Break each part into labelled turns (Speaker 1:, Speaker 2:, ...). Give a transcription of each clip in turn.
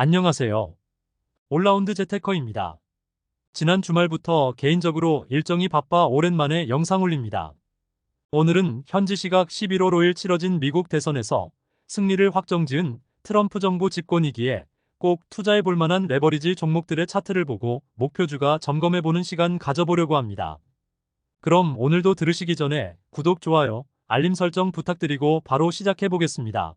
Speaker 1: 안녕하세요. 올라운드 재테커입니다. 지난 주말부터 개인적으로 일정이 바빠 오랜만에 영상 올립니다. 오늘은 현지 시각 11월 5일 치러진 미국 대선에서 승리를 확정지은 트럼프 정부 집권이기에 꼭 투자해 볼 만한 레버리지 종목들의 차트를 보고 목표주가 점검해 보는 시간 가져보려고 합니다. 그럼 오늘도 들으시기 전에 구독, 좋아요, 알림 설정 부탁드리고 바로 시작해 보겠습니다.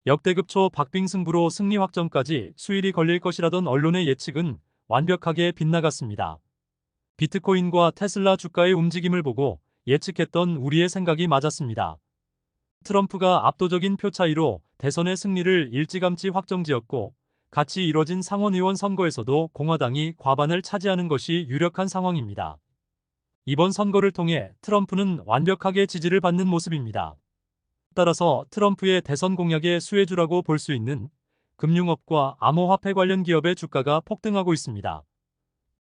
Speaker 1: 역대급 초 박빙 승부로 승리 확정까지 수일이 걸릴 것이라던 언론의 예측은 완벽하게 빗나갔습니다. 비트코인과 테슬라 주가의 움직임을 보고 예측했던 우리의 생각이 맞았습니다. 트럼프가 압도적인 표 차이로 대선의 승리를 일찌감치 확정지었고, 같이 이뤄진 상원의원 선거에서도 공화당이 과반을 차지하는 것이 유력한 상황입니다. 이번 선거를 통해 트럼프는 완벽하게 지지를 받는 모습입니다. 따라서 트럼프의 대선 공약의 수혜주라고 볼 수 있는 금융업과 암호화폐 관련 기업의 주가가 폭등하고 있습니다.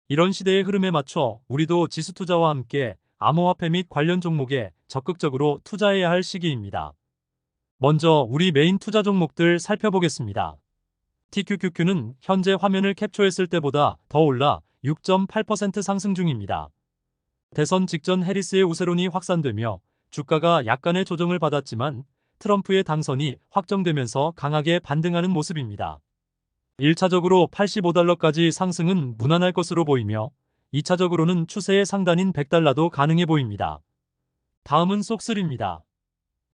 Speaker 1: 이런 시대의 흐름에 맞춰 우리도 지수투자와 함께 암호화폐 및 관련 종목에 적극적으로 투자해야 할 시기입니다. 먼저 우리 메인 투자 종목들 살펴보겠습니다. TQQQ는 현재 화면을 캡처했을 때보다 더 올라 6.8% 상승 중입니다. 대선 직전 해리스의 우세론이 확산되며 주가가 약간의 조정을 받았지만 트럼프의 당선이 확정되면서 강하게 반등하는 모습입니다. 1차적으로 85달러까지 상승은 무난할 것으로 보이며 2차적으로는 추세의 상단인 100달러도 가능해 보입니다. 다음은 쏙슬입니다.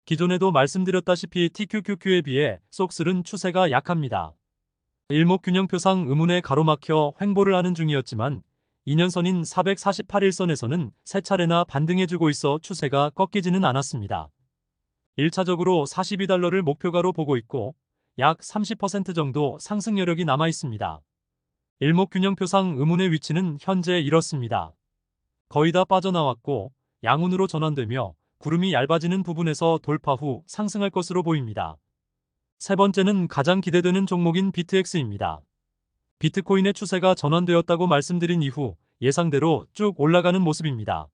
Speaker 1: 기존에도 말씀드렸다시피 TQQQ에 비해 쏙슬은 추세가 약합니다. 일목균형표상 의문에 가로막혀 횡보를 하는 중이었지만 2년선인 448일선에서는 세 차례나 반등해주고 있어 추세가 꺾이지는 않았습니다. 1차적으로 42달러를 목표가로 보고 있고 약 30% 정도 상승 여력이 남아 있습니다. 일목균형표상 의문의 위치는 현재 이렇습니다. 거의 다 빠져나왔고 양운으로 전환되며 구름이 얇아지는 부분에서 돌파 후 상승할 것으로 보입니다. 세 번째는 가장 기대되는 종목인 비트엑스입니다. 비트코인의 추세가 전환되었다고 말씀드린 이후 예상대로 쭉 올라가는 모습입니다.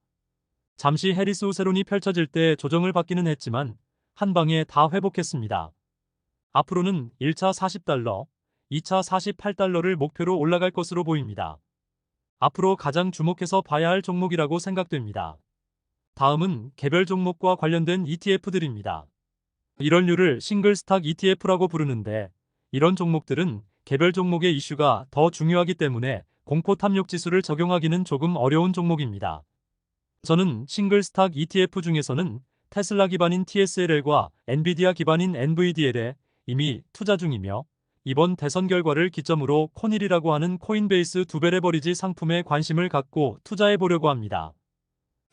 Speaker 1: 잠시 해리스 우세론이 펼쳐질 때 조정을 받기는 했지만 한 방에 다 회복했습니다. 앞으로는 1차 40달러, 2차 48달러를 목표로 올라갈 것으로 보입니다. 앞으로 가장 주목해서 봐야 할 종목이라고 생각됩니다. 다음은 개별 종목과 관련된 ETF들입니다. 이런 류를 싱글 스탁 ETF라고 부르는데 이런 종목들은 개별 종목의 이슈가 더 중요하기 때문에 공포 탐욕 지수를 적용하기는 조금 어려운 종목입니다. 저는 싱글 스탁 ETF 중에서는 테슬라 기반인 TSLL과 엔비디아 기반인 NVDL에 이미 투자 중이며 이번 대선 결과를 기점으로 코닐이라고 하는 코인베이스 두 배 레버리지 상품에 관심을 갖고 투자해 보려고 합니다.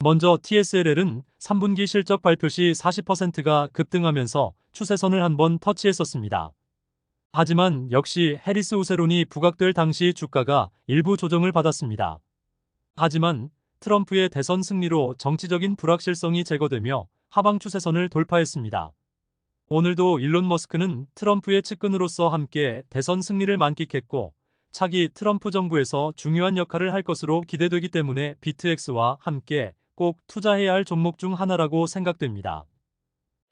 Speaker 1: 먼저 TSLL은 3분기 실적 발표 시 40%가 급등하면서 추세선을 한번 터치했었습니다. 하지만 역시 해리스 우세론이 부각될 당시 주가가 일부 조정을 받았습니다. 하지만 트럼프의 대선 승리로 정치적인 불확실성이 제거되며 하방 추세선을 돌파했습니다. 오늘도 일론 머스크는 트럼프의 측근으로서 함께 대선 승리를 만끽했고 차기 트럼프 정부에서 중요한 역할을 할 것으로 기대되기 때문에 비트엑스와 함께 꼭 투자해야 할 종목 중 하나라고 생각됩니다.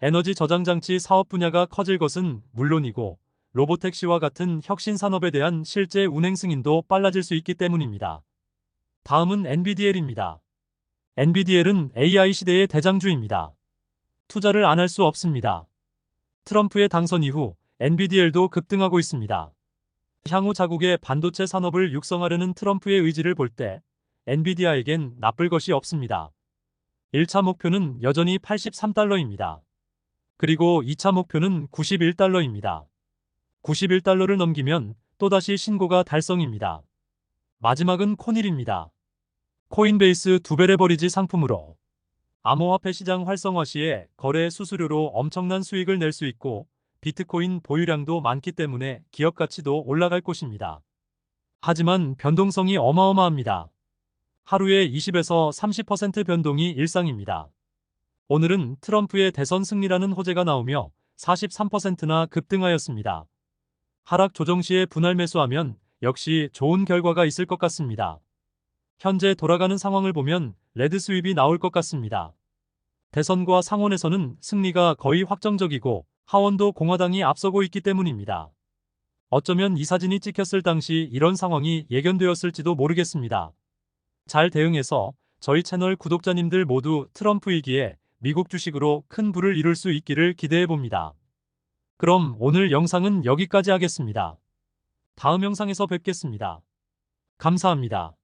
Speaker 1: 에너지 저장 장치 사업 분야가 커질 것은 물론이고 로보택시와 같은 혁신 산업에 대한 실제 운행 승인도 빨라질 수 있기 때문입니다. 다음은 NVDL입니다. NVDL은 AI 시대의 대장주입니다. 투자를 안 할 수 없습니다. 트럼프의 당선 이후 NVDL도 급등하고 있습니다. 향후 자국의 반도체 산업을 육성하려는 트럼프의 의지를 볼 때 엔비디아에겐 나쁠 것이 없습니다. 1차 목표는 여전히 83달러입니다. 그리고 2차 목표는 91달러입니다. 91달러를 넘기면 또다시 신고가 달성입니다. 마지막은 코닐입니다. 코인베이스 두 배 레버리지 상품으로 암호화폐 시장 활성화 시에 거래 수수료로 엄청난 수익을 낼 수 있고 비트코인 보유량도 많기 때문에 기업 가치도 올라갈 것입니다. 하지만 변동성이 어마어마합니다. 하루에 20에서 30% 변동이 일상입니다. 오늘은 트럼프의 대선 승리라는 호재가 나오며 43%나 급등하였습니다. 하락 조정 시에 분할 매수하면 역시 좋은 결과가 있을 것 같습니다. 현재 돌아가는 상황을 보면 레드 스윕이 나올 것 같습니다. 대선과 상원에서는 승리가 거의 확정적이고 하원도 공화당이 앞서고 있기 때문입니다. 어쩌면 이 사진이 찍혔을 당시 이런 상황이 예견되었을지도 모르겠습니다. 잘 대응해서 저희 채널 구독자님들 모두 트럼프 위기에 미국 주식으로 큰 부를 이룰 수 있기를 기대해 봅니다. 그럼 오늘 영상은 여기까지 하겠습니다. 다음 영상에서 뵙겠습니다. 감사합니다.